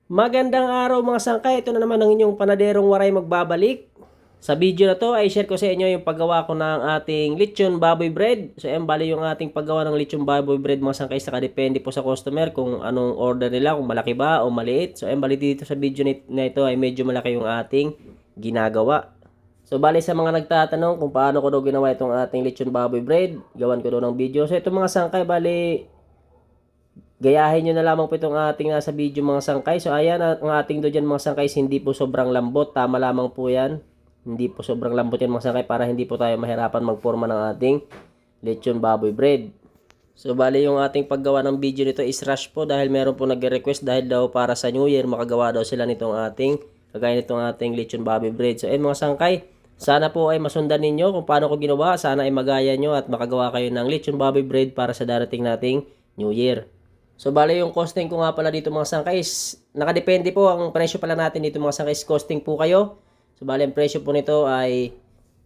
Magandang araw mga sangkay, ito na naman ang inyong panaderong waray magbabalik. Sa video na to ay share ko sa inyo yung paggawa ko ng ating lechon baboy bread. So yan, bali yung ating paggawa ng lechon baboy bread mga sangkay, saka depende po sa customer kung anong order nila, kung malaki ba o maliit. So yan, bali dito sa video na ito ay medyo malaki yung ating ginagawa. So bali sa mga nagtatanong kung paano ko daw ginawa itong ating lechon baboy bread, gawan ko daw ng video. So ito mga sangkay, bali gayahin nyo na lamang po itong ating nasa video mga sangkay. So ayan, ang ating do dyan mga sangkay, hindi po sobrang lambot. Tama lamang po yan. Hindi po sobrang lambot yan mga sangkay para hindi po tayo mahirapan magporma ng ating lechon baboy bread. So bali yung ating paggawa ng video nito is rush po dahil meron po nag-request dahil daw para sa New Year makagawa daw sila nitong ating kagaya nitong ating lechon baboy bread. So ayun mga sangkay, sana po ay masundan ninyo kung paano ko ginawa. Sana ay magaya nyo at makagawa kayo ng lechon baboy bread para sa darating nating New Year. So bale yung costing ko nga pala dito mga sangkay is nakadepende po ang presyo pala natin dito mga sangkay, costing po kayo. So bale ang presyo po nito ay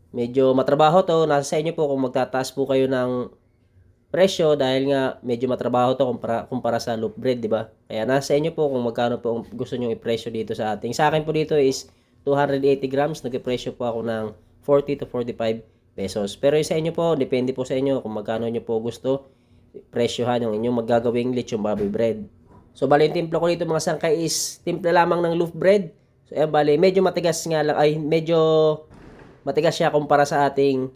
medyo matrabaho to, nasa sa inyo po kung magtataas po kayo ng presyo dahil nga medyo matrabaho to kumpara sa loaf bread, di ba? Kaya nasa inyo po kung magkano po gusto niyo i-presyo dito sa ating. Sa akin po dito is 280 grams, nagpe-presyo po ako ng 40 to 45 pesos. Pero sa inyo po, depende po sa inyo kung magkano niyo po gusto presyohan yung inyong magagawing lechon baboy bread. So bali yung timpla ko dito mga sangkay is timpla lamang ng loaf bread. So bali medyo matigas nga lang, ay medyo matigas siya kumpara sa ating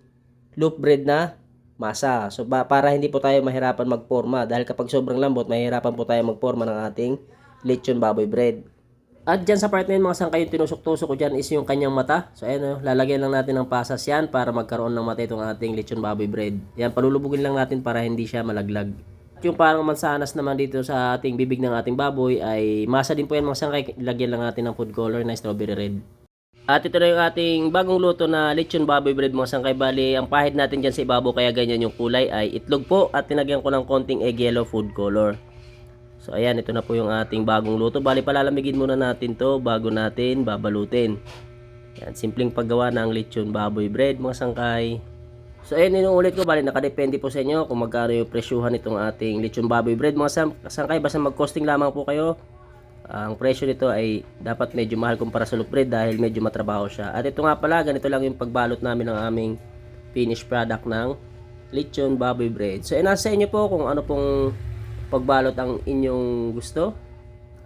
loaf bread na masa. So para hindi po tayo mahirapan magporma dahil kapag sobrang lambot mahirapan po tayo magporma ng ating lechon baboy bread. At dyan sa part na yun mga sangkay, yung tinusok-tusok ko dyan is yung kanyang mata. So ayan, lalagyan lang natin ng pasas yan para magkaroon ng mata itong ating lechon baboy bread. Yan, palulubugin lang natin para hindi siya malaglag. At yung parang mansanas naman dito sa ating bibig ng ating baboy ay masa din po yan mga sangkay. Lagyan lang natin ng food color na strawberry red. At ito na yung ating bagong luto na lechon baboy bread mga sangkay. Bali, ang pahid natin dyan sa ibabaw kaya ganyan yung kulay ay itlog po at tinagyan ko ng konting egg yellow food color. So ayan, ito na po yung ating bagong luto. Bali palalamigin muna natin to bago natin babalutin. Yan, simpleng paggawa ng lechon baboy bread mga sangkay. So ayan, inuulit ko, bali nakadepende po sa inyo kung magkano yung presyuhan itong ating lechon baboy bread mga sangkay. Basta mag-costing lamang po kayo. Ang presyo nito ay dapat medyo mahal kumpara sa loaf bread dahil medyo matrabaho siya. At ito nga pala, ganito lang yung pagbalot namin ng aming finished product ng lechon baboy bread. So nasa inyo po kung ano pong pagbalot ang inyong gusto.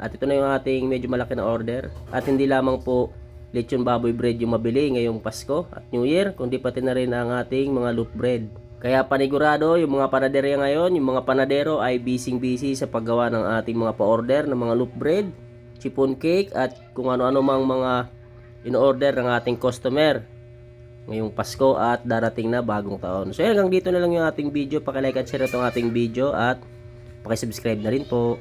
At ito na yung ating medyo malaki na order. At hindi lamang po lechon baboy bread yung mabili ngayong Pasko at New Year, kundi pati na rin ang ating mga loaf bread. Kaya panigurado yung mga panaderya ngayon, yung mga panadero ay busy sa paggawa ng ating mga pa-order ng mga loaf bread, chiffon cake at kung ano-ano mang mga in-order ng ating customer ngayong Pasko at darating na bagong taon. So hanggang dito na lang yung ating video. Paki-like at share itong ating video at paki-subscribe na rin po.